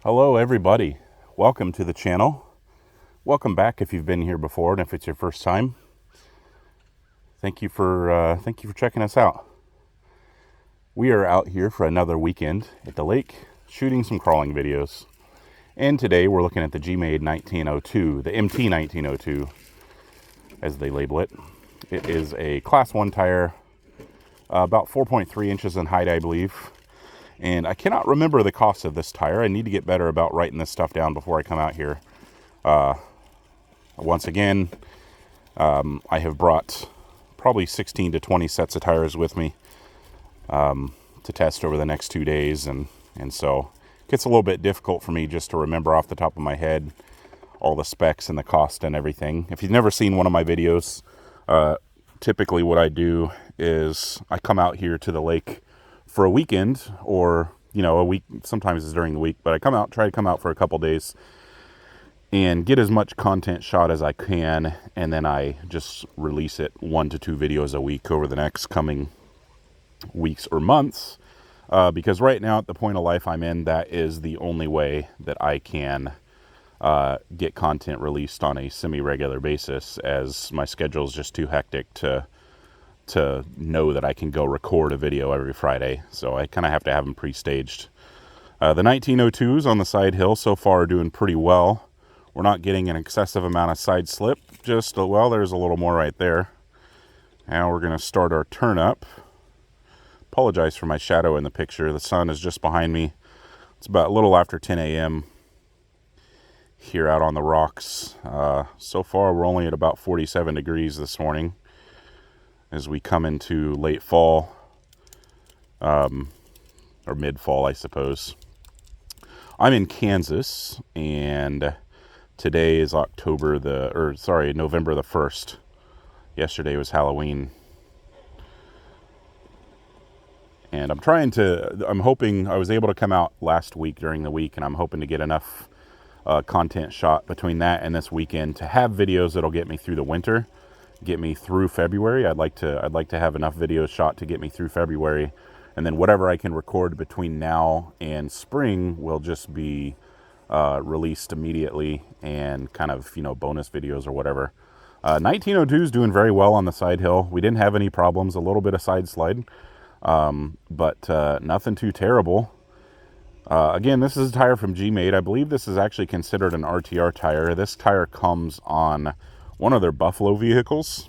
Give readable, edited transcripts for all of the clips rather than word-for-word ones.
Hello everybody, welcome to the channel. Welcome back if you've been here before, and if it's your first time, thank you for checking us out. We are out here for another weekend at the lake shooting some crawling videos, and today we're looking at the MT1902, the MT1902 as they label it. It is a class 1 tire, about 4.3 inches in height, I believe. And I cannot remember the cost of this tire. I need to get better about writing this stuff down before I come out here. Once again, I have brought probably 16 to 20 sets of tires with me to test over the next 2 days. And so it gets a little bit difficult for me just to remember off the top of my head all the specs and the cost and everything. If you've never seen one of my videos, typically what I do is I come out here to the lake for a weekend, or a week. Sometimes it's during the week, but I try to come out for a couple days and get as much content shot as I can, and then I just release it 1 to 2 videos a week over the next coming weeks or months, because right now at the point of life I'm in, that is the only way that I can get content released on a semi-regular basis, as my schedule is just too hectic to know that I can go record a video every Friday. So I kind of have to have them pre-staged. The 1902s on the side hill so far are doing pretty well. We're not getting an excessive amount of side slip, just, well, there's a little more right there. Now we're going to start our turn up. Apologize for my shadow in the picture. The sun is just behind me. It's about a little after 10 a.m. here out on the rocks. So far we're only at about 47 degrees this morning, as we come into late fall, or mid-fall, I suppose. I'm in Kansas, and today is November the 1st. Yesterday was Halloween. And I'm hoping, I was able to come out last week during the week, and I'm hoping to get enough content shot between that and this weekend to have videos that'll get me through the winter. Get me through February. I'd like to have enough videos shot to get me through February, and then whatever I can record between now and spring will just be released immediately, and kind of bonus videos or whatever. 1902 is doing very well on the side hill. We didn't have any problems. A little bit of side slide, but nothing too terrible. Again, this is a tire from G-Made. I believe this is actually considered an RTR tire. This tire comes on one of their Buffalo vehicles.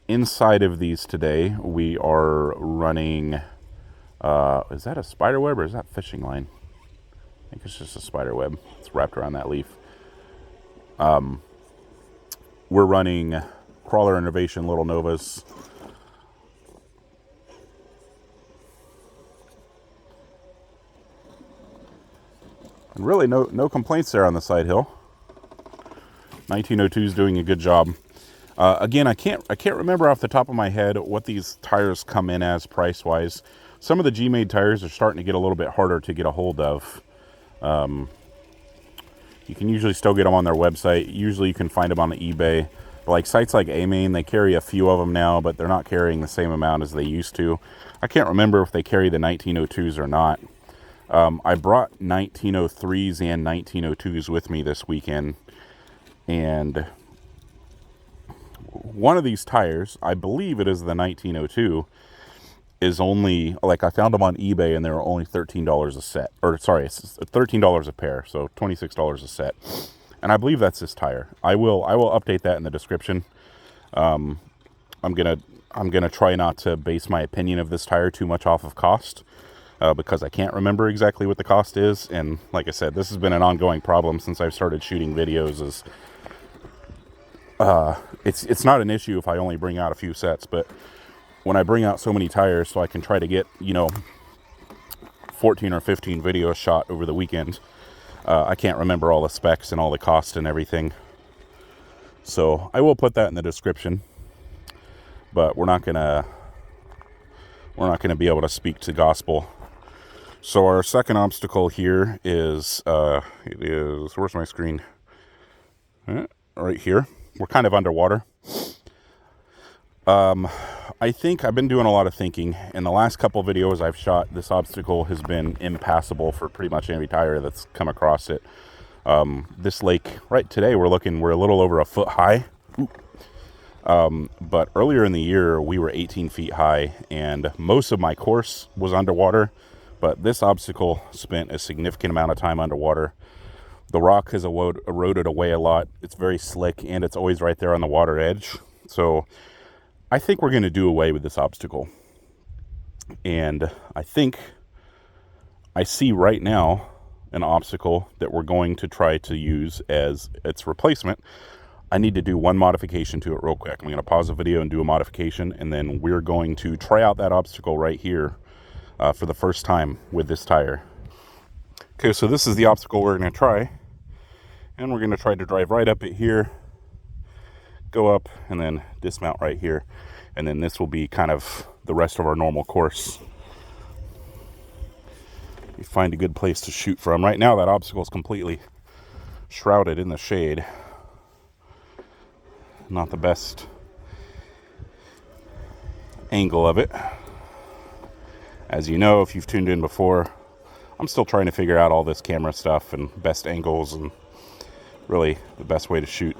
Inside of these today, we are running, is that a spider web or is that fishing line? I think it's just a spider web. It's wrapped around that leaf. We're running Crawler Innovation Little Novas. And really no complaints there on the side hill. 1902 is doing a good job. Again, I can't remember off the top of my head what these tires come in as price-wise. Some of the G-Made tires are starting to get a little bit harder to get a hold of. You can usually still get them on their website. Usually you can find them on the eBay. But like sites like A-Main, they carry a few of them now, but they're not carrying the same amount as they used to. I can't remember if they carry the 1902s or not. I brought 1903s and 1902s with me this weekend. And one of these tires, I believe it is the 1902, is only, like, I found them on eBay and they were only $13 a set. Or, sorry, it's $13 a pair, so $26 a set. And I believe that's this tire. I will update that in the description. I'm gonna try not to base my opinion of this tire too much off of cost, because I can't remember exactly what the cost is. And like I said, this has been an ongoing problem since I've started shooting videos. It's not an issue if I only bring out a few sets, but when I bring out so many tires, so I can try to get 14 or 15 videos shot over the weekend, I can't remember all the specs and all the cost and everything. So I will put that in the description, but we're not gonna be able to speak to gospel. So our second obstacle here is where's my screen? Right here. We're kind of underwater. I think I've been doing a lot of thinking. In the last couple videos I've shot, this obstacle has been impassable for pretty much any tire that's come across it. This lake, right today, we're a little over a foot high. But earlier in the year, we were 18 feet high, and most of my course was underwater. But this obstacle spent a significant amount of time underwater. The rock has eroded away a lot. It's very slick, and it's always right there on the water edge. So I think we're going to do away with this obstacle. And I think I see right now an obstacle that we're going to try to use as its replacement. I need to do one modification to it real quick. I'm going to pause the video and do a modification, and then we're going to try out that obstacle right here for the first time with this tire. Okay, so this is the obstacle we're going to try. And we're going to try to drive right up it here, go up, and then dismount right here. And then this will be kind of the rest of our normal course. You find a good place to shoot from. Right now that obstacle is completely shrouded in the shade. Not the best angle of it. As you know, if you've tuned in before, I'm still trying to figure out all this camera stuff and best angles and really the best way to shoot.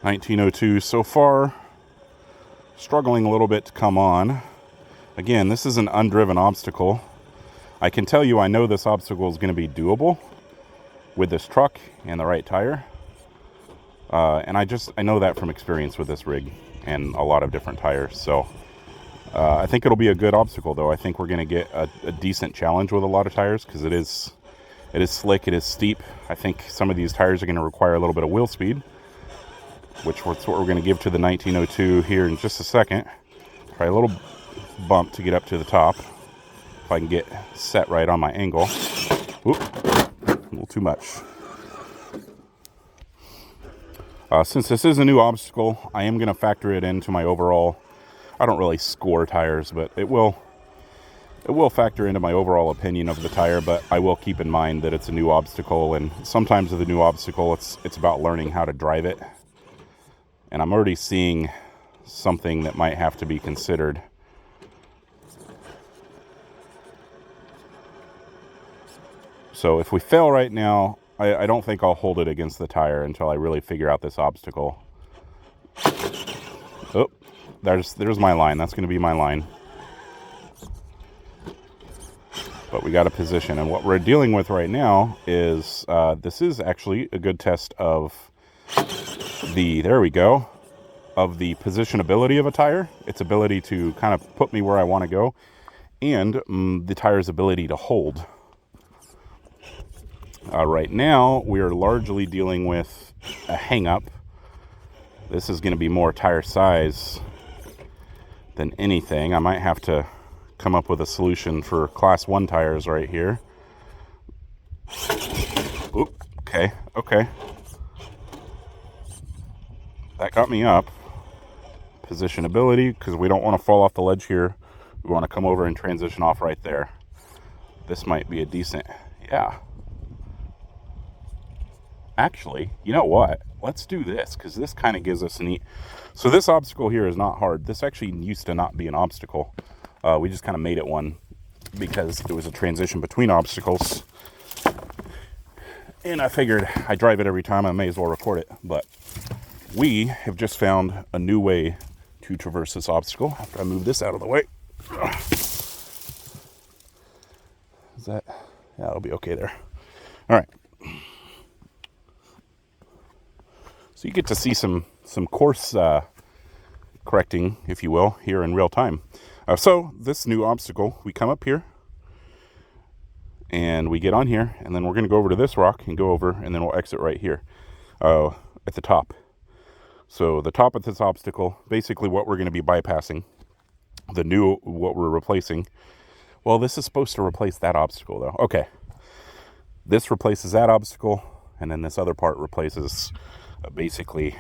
MT1902 so far, struggling a little bit to come on. Again, this is an undriven obstacle. I can tell you I know this obstacle is going to be doable with this truck and the right tire. And I know that from experience with this rig and a lot of different tires. So I think it'll be a good obstacle, though. I think we're going to get a decent challenge with a lot of tires because it is slick, it is steep. I think some of these tires are going to require a little bit of wheel speed, which is what we're going to give to the 1902 here in just a second. Try a little bump to get up to the top. If I can get set right on my angle. Oop, a little too much. Since this is a new obstacle, I am going to factor it into my overall, I don't really score tires, but it will factor into my overall opinion of the tire, but I will keep in mind that it's a new obstacle, and sometimes with a new obstacle, it's about learning how to drive it. And I'm already seeing something that might have to be considered. So if we fail right now, I don't think I'll hold it against the tire until I really figure out this obstacle. Oh, there's my line. That's going to be my line. But we got a position. And what we're dealing with right now is, this is actually a good test of there we go, of the positionability of a tire, its ability to kind of put me where I want to go, and the tire's ability to hold. Right now, we are largely dealing with a hang-up. This is going to be more tire size than anything. I might have to come up with a solution for class 1 tires right here. Oop, okay. That got me up. Positionability, because we don't want to fall off the ledge here. We want to come over and transition off right there. This might be a decent, yeah. Actually, you know what? Let's do this, because this kind of gives us a neat... So this obstacle here is not hard. This actually used to not be an obstacle. We just kind of made it one because it was a transition between obstacles. And I figured I drive it every time, I may as well record it. But we have just found a new way to traverse this obstacle. After I move this out of the way. Is that... Yeah, it'll be okay there. All right. So you get to see some course correcting, if you will, here in real time. So this new obstacle, we come up here and we get on here, and then we're going to go over to this rock and go over, and then we'll exit right here at the top. So the top of this obstacle, basically what we're going to be bypassing, what we're replacing. Well, this is supposed to replace that obstacle though. Okay. This replaces that obstacle, and then this other part replaces basically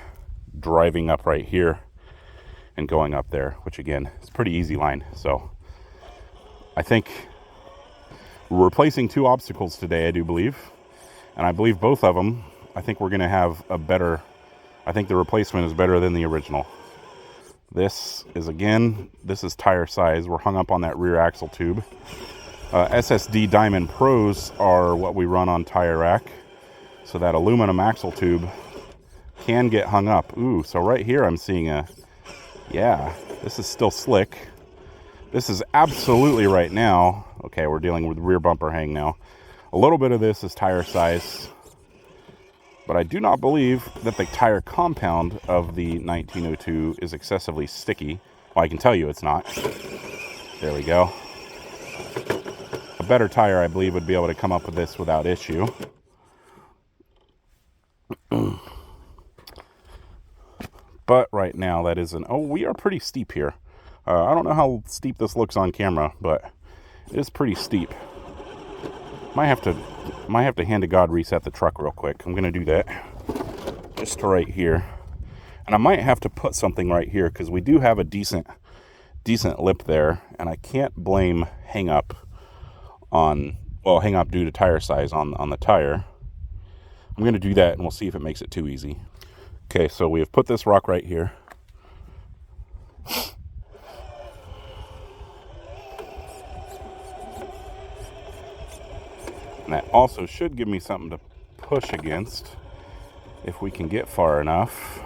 driving up right here and going up there, which again is a pretty easy line. So I think we're replacing 2 obstacles today, I do believe, and I believe both of them I think we're going to have a better, I think the replacement is better than the original. This is tire size. We're hung up on that rear axle tube. SSD Diamond Pros are what we run on Tire Rack. So that aluminum axle tube can get hung up. Ooh, so right here I'm seeing yeah, this is still slick. This is absolutely right now. Okay, we're dealing with rear bumper hang now. A little bit of this is tire size, but I do not believe that the tire compound of the 1902 is excessively sticky. Well, I can tell you it's not. There we go. A better tire, I believe, would be able to come up with this without issue. But right now that is oh, we are pretty steep here. I don't know how steep this looks on camera, but it is pretty steep. Might have to hand to God reset the truck real quick. I'm gonna do that just to right here, and I might have to put something right here because we do have a decent lip there, and I can't blame hang up due to tire size on the tire. I'm gonna do that, and we'll see if it makes it too easy. Okay, so we have put this rock right here. And that also should give me something to push against if we can get far enough.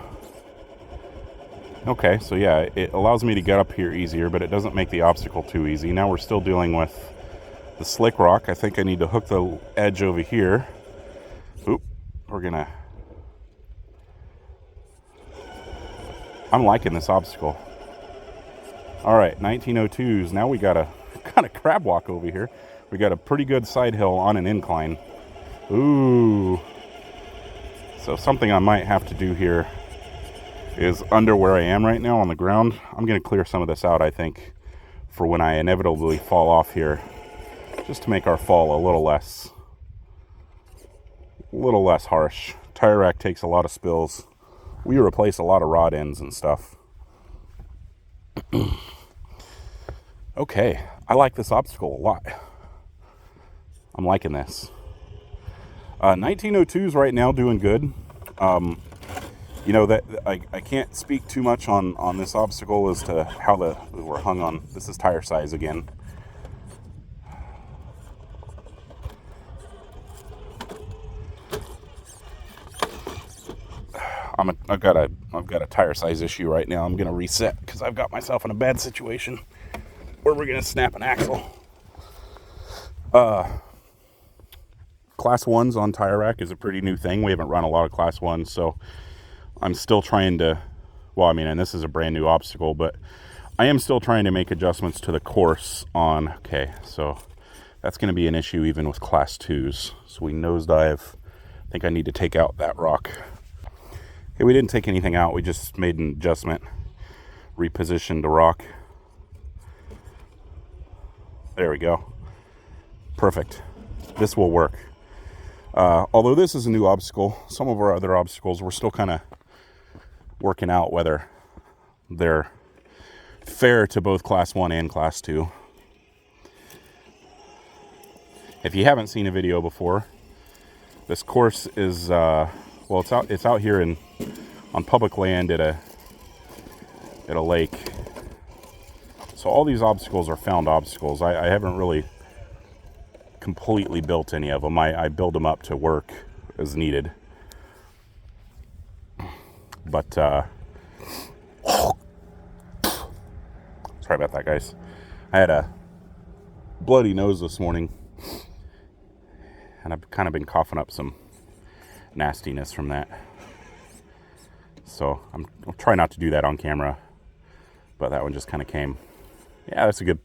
Okay, so yeah, it allows me to get up here easier, but it doesn't make the obstacle too easy. Now we're still dealing with the slick rock. I think I need to hook the edge over here. Oop, I'm liking this obstacle. All right, 1902s. Now we got a kind of crab walk over here. We got a pretty good side hill on an incline. Ooh. So something I might have to do here is under where I am right now on the ground. I'm going to clear some of this out, I think, for when I inevitably fall off here, just to make our fall a little less harsh. Tire Rack takes a lot of spills. We replace a lot of rod ends and stuff. Okay, I like this obstacle a lot. I'm liking this. 1902's right now doing good. You know, that I can't speak too much on this obstacle as to how we're hung on. This is tire size again. I've got a tire size issue right now. I'm gonna reset because I've got myself in a bad situation where we're gonna snap an axle. Class 1s on Tire Rack is a pretty new thing. We haven't run a lot of Class 1s, so I'm still trying to, and this is a brand new obstacle, but I am still trying to make adjustments to the course on, okay, so that's going to be an issue even with Class 2s. So we nosedive. I think I need to take out that rock. Okay, we didn't take anything out. We just made an adjustment, repositioned the rock. There we go. Perfect. This will work. Although this is a new obstacle, some of our other obstacles, we're still kind of working out whether they're fair to both Class 1 and Class 2. If you haven't seen a video before, this course is, it's out here on public land at a lake. So all these obstacles are found obstacles. I haven't really completely built any of them. I build them up to work as needed. But sorry about that, guys. I had a bloody nose this morning, and I've kind of been coughing up some nastiness from that. So I'll try not to do that on camera, but that one just kind of came. Yeah, that's a good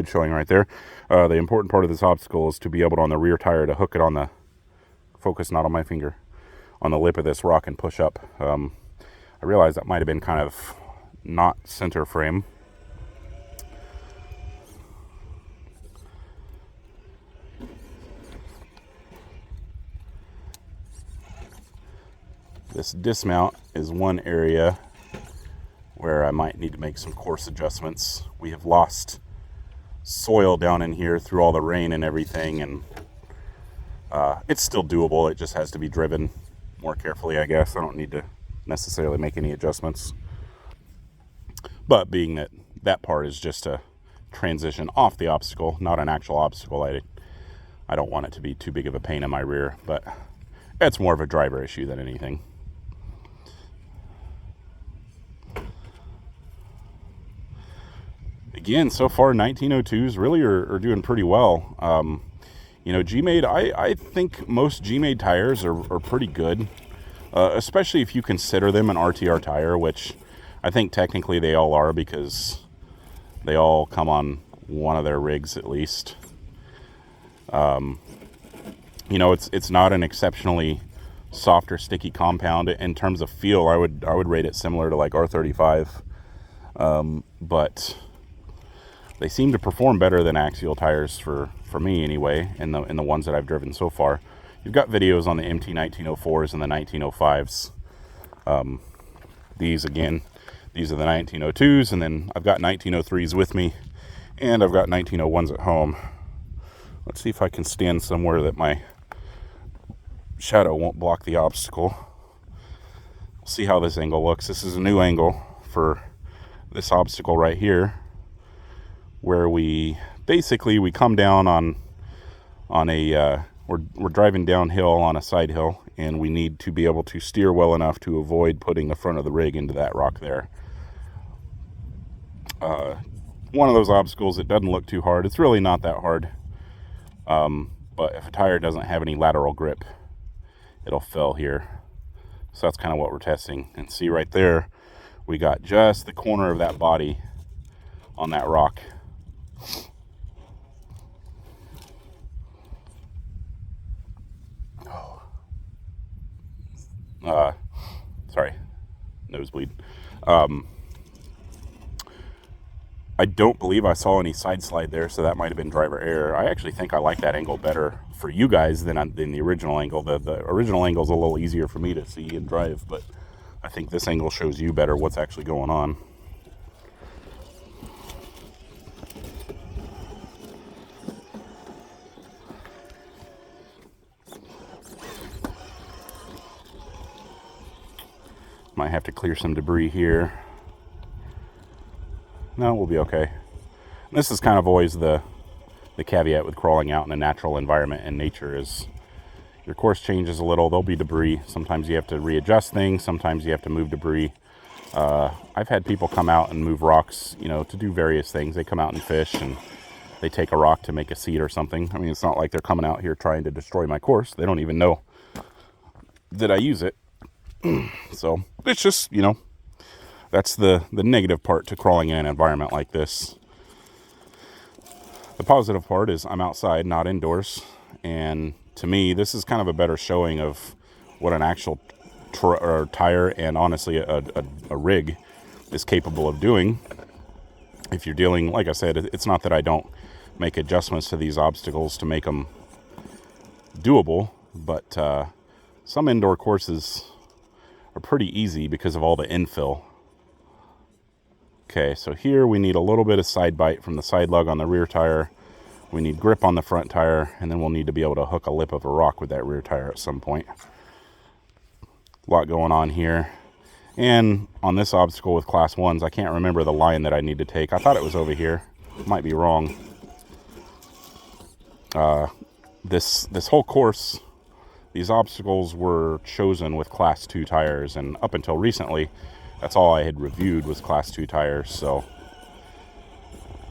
showing right there. The important part of this obstacle is to be able to, on the rear tire, to hook it on the, focus not on my finger, on the lip of this rock and push up. I realized that might have been kind of not center frame. This dismount is one area where I might need to make some course adjustments. We have lost soil down in here through all the rain and everything, and it's still doable. It just has to be driven. more carefully, I guess. I don't need to necessarily make any adjustments. But being that that part is just a transition off the obstacle, not an actual obstacle, I don't want it to be too big of a pain in my rear, but it's more of a driver issue than anything. Again, so far 1902s really are doing pretty well. You know, G-Made, I think most G-Made tires are pretty good, especially if you consider them an RTR tire, which I think technically they all are because they all come on one of their rigs at least. You know, it's not an exceptionally soft or sticky compound. In terms of feel, I would rate it similar to like R35, but they seem to perform better than axial tires for me anyway, in the ones that I've driven so far. You've got videos on the MT1904s and the 1905s. These are the 1902s, and then I've got 1903s with me, and I've got 1901s at home. Let's see if I can stand somewhere that my shadow won't block the obstacle. We'll see how this angle looks. This is a new angle for this obstacle right here, where we come down on a we're driving downhill on a side hill, and we need to be able to steer well enough to avoid putting the front of the rig into that rock there. One of those obstacles that doesn't look too hard. It's really not that hard, but if a tire doesn't have any lateral grip, it'll fail here. So that's kind of what we're testing. And see right there, we got just the corner of that body on that rock. Sorry, nosebleed. I don't believe I saw any side slide there, so that might have been driver error. I actually think I like that angle better for you guys than the original angle. The original angle is a little easier for me to see and drive, but I think this angle shows you better what's actually going on. Might have to clear some debris here. No, we'll be okay. This is kind of always the caveat with crawling out in a natural environment and nature is your course changes a little. There'll be debris. Sometimes you have to readjust things. Sometimes you have to move debris. I've had people come out and move rocks, you know, to do various things. They come out and fish, and they take a rock to make a seat or something. I mean, it's not like they're coming out here trying to destroy my course. They don't even know that I use it. So it's just, you know, that's the negative part to crawling in an environment like this. The positive part is I'm outside, not indoors. And to me, this is kind of a better showing of what an actual tire and honestly a rig is capable of doing. If you're dealing, like I said, it's not that I don't make adjustments to these obstacles to make them doable, but some indoor courses are pretty easy because of all the infill. Okay, so here we need a little bit of side bite from the side lug on the rear tire. We need grip on the front tire, and then we'll need to be able to hook a lip of a rock with that rear tire at some point. A lot going on here. And on this obstacle with class 1s, I can't remember the line that I need to take. I thought it was over here. Might be wrong. This whole course, these obstacles were chosen with class 2 tires, and up until recently, that's all I had reviewed was class 2 tires, so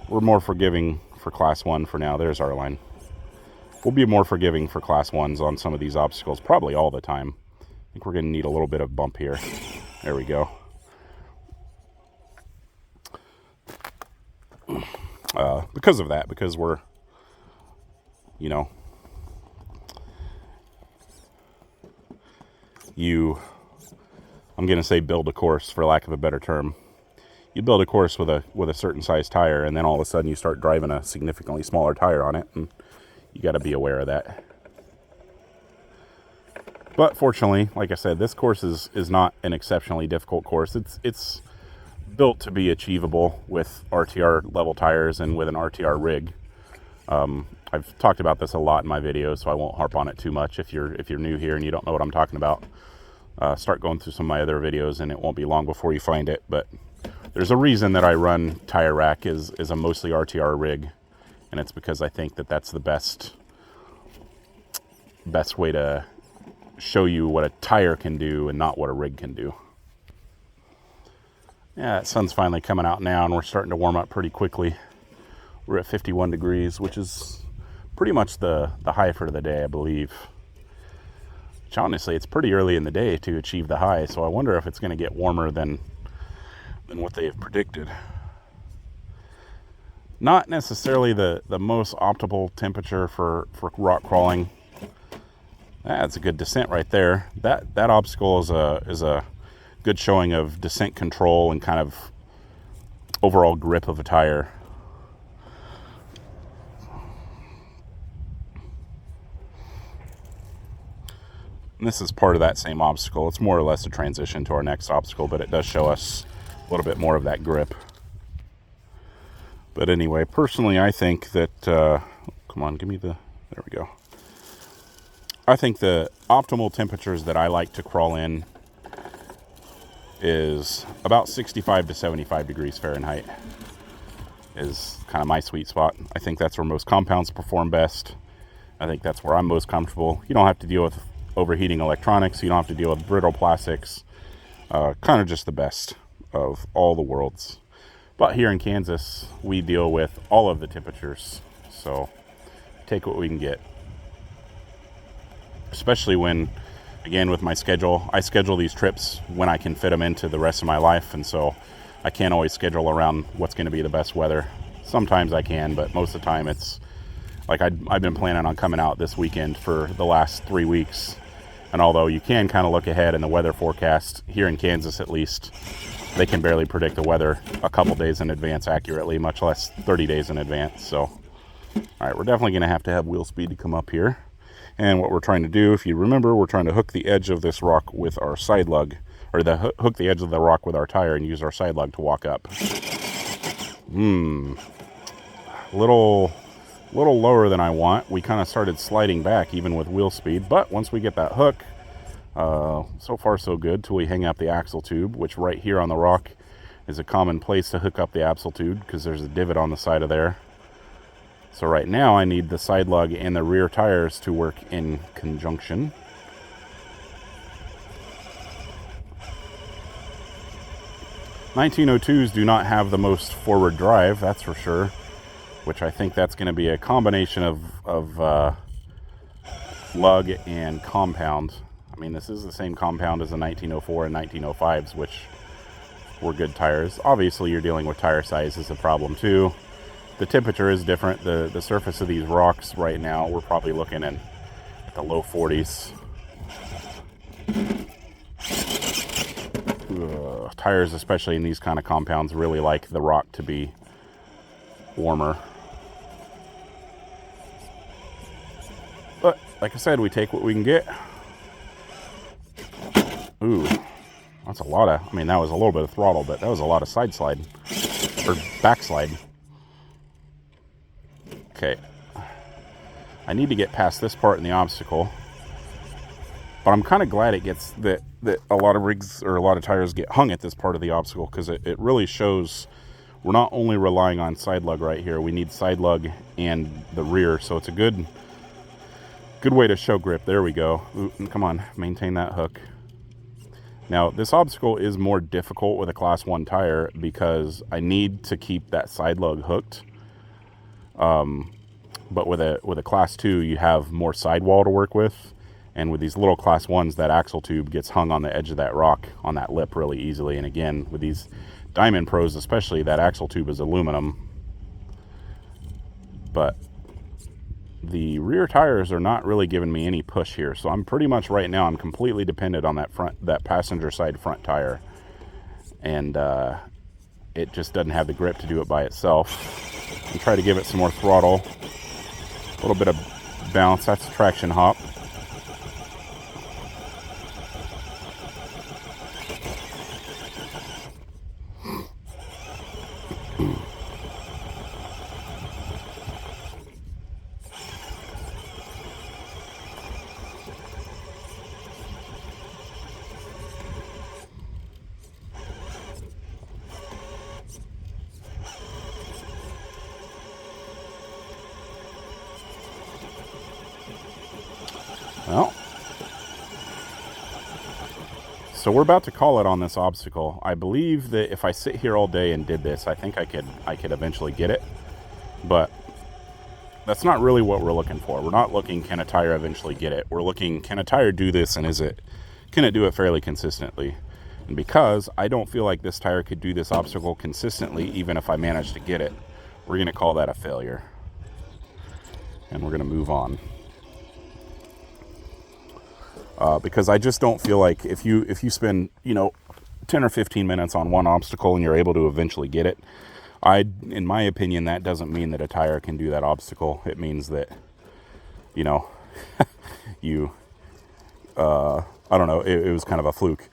we're more forgiving for class 1 for now. There's our line. We'll be more forgiving for class 1s on some of these obstacles, probably all the time. I think we're going to need a little bit of bump here. There we go. Because of that, because we're, you know, I'm going to say build a course for lack of a better term. You build a course with a certain size tire, and then all of a sudden you start driving a significantly smaller tire on it, and you got to be aware of that. But fortunately, like I said, this course is not an exceptionally difficult course. It's built to be achievable with RTR level tires and with an RTR rig. I've talked about this a lot in my videos, so I won't harp on it too much if you're new here and you don't know what I'm talking about. start going through some of my other videos, and it won't be long before you find it. But there's a reason that I run tire rack is a mostly RTR rig, and it's because I think that that's the best way to show you what a tire can do and not what a rig can do. Yeah, the sun's finally coming out now, and we're starting to warm up pretty quickly. We're at 51 degrees, which is pretty much the high for the day, I believe. Which honestly, it's pretty early in the day to achieve the high, so I wonder if it's going to get warmer than what they have predicted. Not necessarily the most optimal temperature for rock crawling. That's a good descent right there. That obstacle is a good showing of descent control and kind of overall grip of a tire. And this is part of that same obstacle. It's more or less a transition to our next obstacle, but it does show us a little bit more of that grip. But anyway, personally, I think that, come on, give me there we go. I think the optimal temperatures that I like to crawl in is about 65 to 75 degrees Fahrenheit is kind of my sweet spot. I think that's where most compounds perform best. I think that's where I'm most comfortable. You don't have to deal with overheating electronics. You don't have to deal with brittle plastics. Kind of just the best of all the worlds. But here in Kansas, we deal with all of the temperatures. So take what we can get. Especially when, again, with my schedule, I schedule these trips when I can fit them into the rest of my life. And so I can't always schedule around what's going to be the best weather. Sometimes I can, but most of the time it's like I've been planning on coming out this weekend for the last 3 weeks. And although you can kind of look ahead in the weather forecast, here in Kansas at least, they can barely predict the weather a couple days in advance accurately, much less 30 days in advance. So, all right, we're definitely going to have wheel speed to come up here. And what we're trying to do, if you remember, we're trying to hook the edge of this rock with our side lug, or hook the edge of the rock with our tire and use our side lug to walk up. Little lower than I want. We kind of started sliding back even with wheel speed, but once we get that hook, so far so good till we hang up the axle tube, which right here on the rock is a common place to hook up the axle tube because there's a divot on the side of there. So right now I need the side lug and the rear tires to work in conjunction. (1902s) do not have the most forward drive, that's for sure, which I think that's going to be a combination of lug and compound. I mean, this is the same compound as the 1904 and 1905s, which were good tires. Obviously, you're dealing with tire size is a problem too. The temperature is different. The surface of these rocks right now, we're probably looking at the low 40s. Tires, especially in these kind of compounds, really like the rock to be warmer. But, like I said, we take what we can get. Ooh, that's a lot of, I mean, that was a little bit of throttle, but that was a lot of side slide, or backslide. Okay, I need to get past this part in the obstacle, but I'm kind of glad it gets that a lot of rigs or a lot of tires get hung at this part of the obstacle, because it really shows we're not only relying on side lug right here, we need side lug and the rear, so it's a good way to show grip. There we go. Ooh, come on, maintain that hook. Now, this obstacle is more difficult with a class 1 tire because I need to keep that side lug hooked. But with a class 2, you have more sidewall to work with. And with these little class 1s, that axle tube gets hung on the edge of that rock on that lip really easily. And again, with these Diamond Pros especially, that axle tube is aluminum. But the rear tires are not really giving me any push here. So I'm pretty much right now, I'm completely dependent on that passenger side front tire. And it just doesn't have the grip to do it by itself. And try to give it some more throttle. A little bit of bounce. That's a traction hop. So we're about to call it on this obstacle. I believe that if I sit here all day and did this, I think I could eventually get it. But that's not really what we're looking for. We're not looking, can a tire eventually get it? We're looking, can a tire do this, and can it do it fairly consistently? And because I don't feel like this tire could do this obstacle consistently, even if I managed to get it, we're going to call that a failure. And we're going to move on. Because I just don't feel like if you spend, 10 or 15 minutes on one obstacle and you're able to eventually get it, in my opinion, that doesn't mean that a tire can do that obstacle. It means that, you, I don't know, it was kind of a fluke.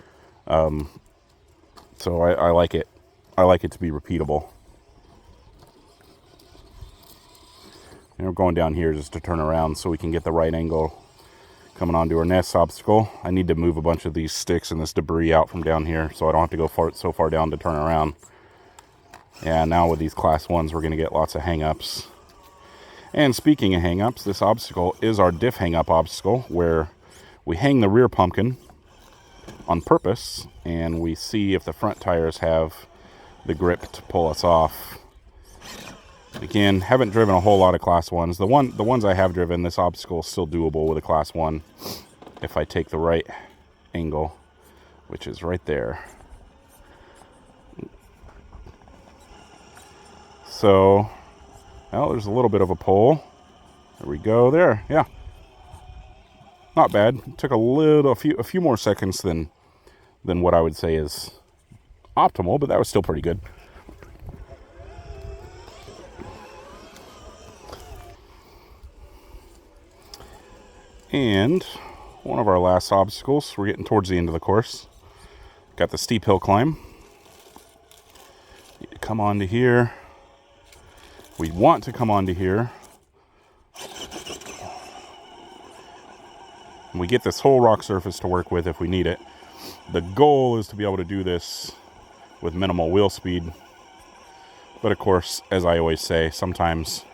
So I like it. I like it to be repeatable. And we're going down here just to turn around so we can get the right angle coming onto our next obstacle. I need to move a bunch of these sticks and this debris out from down here so I don't have to go so far down to turn around. And now with these class 1s, we're going to get lots of hang-ups. And speaking of hang-ups, this obstacle is our diff hang-up obstacle, where we hang the rear pumpkin on purpose and we see if the front tires have the grip to pull us off. Again, haven't driven a whole lot of class 1s. The ones I have driven, this obstacle is still doable with a class 1 if I take the right angle, which is right there. So, well, there's a little bit of a pull. There we go there. Yeah. Not bad. It took a few more seconds than what I would say is optimal, but that was still pretty good. And one of our last obstacles, we're getting towards the end of the course. Got the steep hill climb. Need to come onto here. We want to come onto here. And we get this whole rock surface to work with if we need it. The goal is to be able to do this with minimal wheel speed. But of course, as I always say, sometimes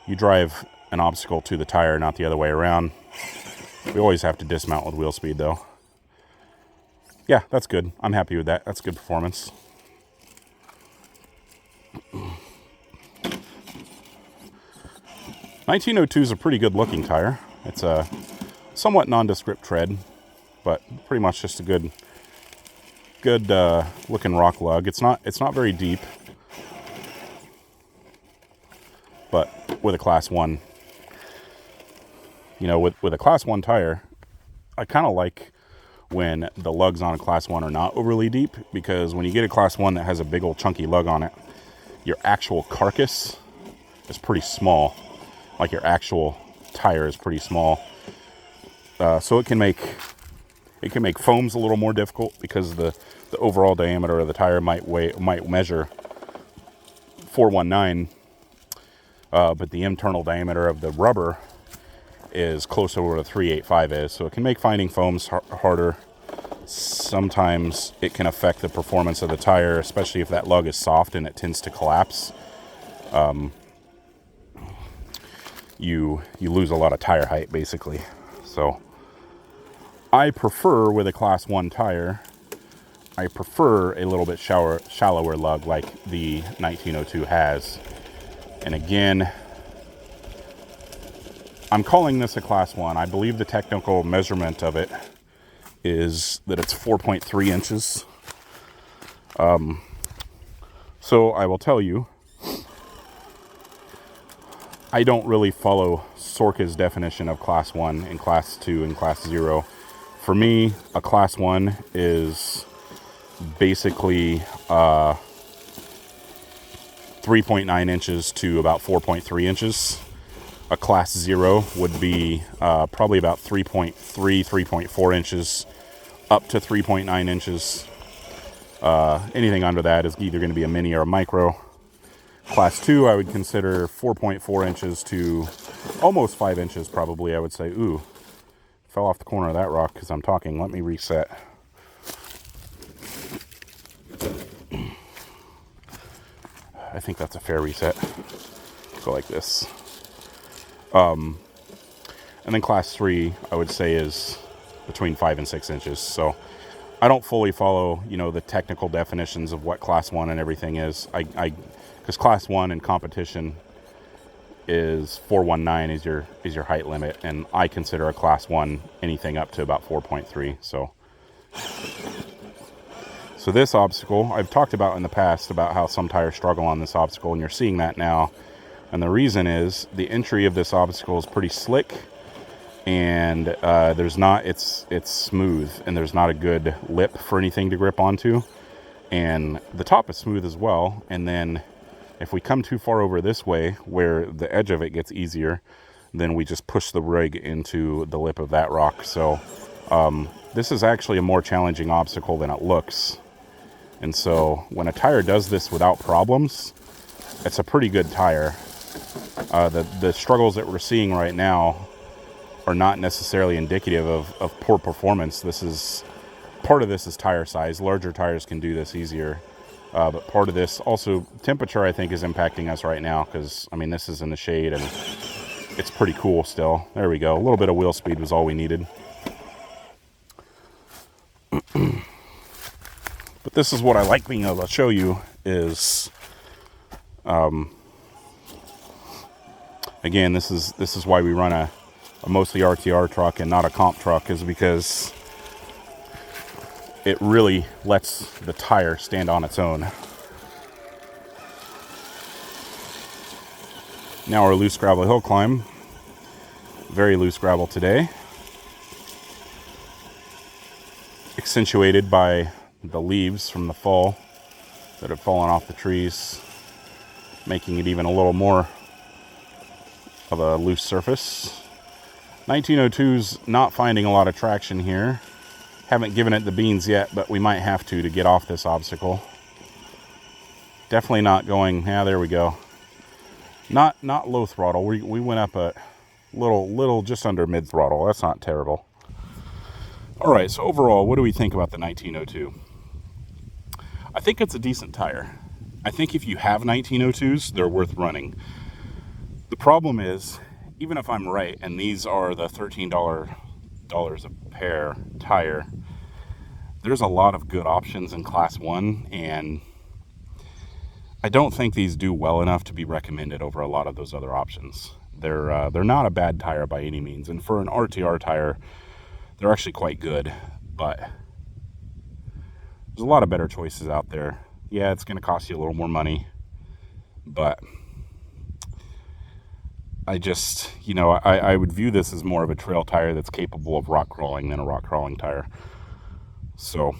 you drive an obstacle to the tire, not the other way around. We always have to dismount with wheel speed though. Yeah, that's good. I'm happy with that. That's good performance. (1902) is a pretty good looking tire. It's a somewhat nondescript tread, but pretty much just a good looking rock lug. It's not very deep, but with a class 1, with a class 1 tire, I kind of like when the lugs on a class 1 are not overly deep, because when you get a class 1 that has a big old chunky lug on it, your actual carcass is pretty small. Like your actual tire is pretty small. So it can make foams a little more difficult, because the overall diameter of the tire might measure 419, but the internal diameter of the rubber is closer to what a 385 is. So it can make finding foams harder. Sometimes it can affect the performance of the tire, especially if that lug is soft and it tends to collapse. You lose a lot of tire height, basically. So I prefer, with a class 1 tire, I prefer a little bit shallower lug like the 1902 has. And again, I'm calling this a class 1. I believe the technical measurement of it is that it's 4.3 inches. So I will tell you, I don't really follow Sorka's definition of class 1 and class 2 and class 0. For me, a class 1 is basically 3.9 inches to about 4.3 inches. A class 0 would be probably about 3.3, 3.4 inches up to 3.9 inches. Anything under that is either going to be a mini or a micro. Class 2, I would consider 4.4 inches to almost 5 inches, probably, I would say. Ooh, fell off the corner of that rock because I'm talking. Let me reset. I think that's a fair reset. Go like this. And then class 3, I would say, is between 5 and 6 inches. So I don't fully follow, you know, the technical definitions of what class 1 and everything is. Because class 1 in competition is 419 is your height limit, and I consider a class 1 anything up to about 4.3. So this obstacle, I've talked about in the past about how some tires struggle on this obstacle, and you're seeing that now. And the reason is the entry of this obstacle is pretty slick, and it's smooth, and there's not a good lip for anything to grip onto. And the top is smooth as well. And then if we come too far over this way, where the edge of it gets easier, then we just push the rig into the lip of that rock. So this is actually a more challenging obstacle than it looks. And so when a tire does this without problems, it's a pretty good tire. The struggles that we're seeing right now are not necessarily indicative of poor performance. Part of this is tire size. Larger tires can do this easier. But part of this, also temperature, I think, is impacting us right now, because, I mean, this is in the shade and it's pretty cool still. There we go. A little bit of wheel speed was all we needed. But this is what I like being able to show you is, again, this is why we run a mostly RTR truck and not a comp truck, is because it really lets the tire stand on its own. Now our loose gravel hill climb. Very loose gravel today. Accentuated by the leaves from the fall that have fallen off the trees, making it even a little more of a loose surface. 1902's not finding a lot of traction here. Haven't given it the beans yet, but we might have to get off this obstacle. Definitely not going, there we go. Not low throttle. We went up a little just under mid throttle. That's not terrible. All right, so overall, what do we think about the 1902? I think it's a decent tire. I think if you have 1902s, they're worth running. The problem is, even if I'm right, and these are the $13 a pair tire, there's a lot of good options in class 1, and I don't think these do well enough to be recommended over a lot of those other options. They're not a bad tire by any means, and for an RTR tire, they're actually quite good, but there's a lot of better choices out there. Yeah, it's going to cost you a little more money, but I just, I would view this as more of a trail tire that's capable of rock crawling than a rock crawling tire. So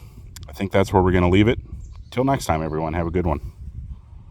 I think that's where we're going to leave it. Till next time, everyone, have a good one.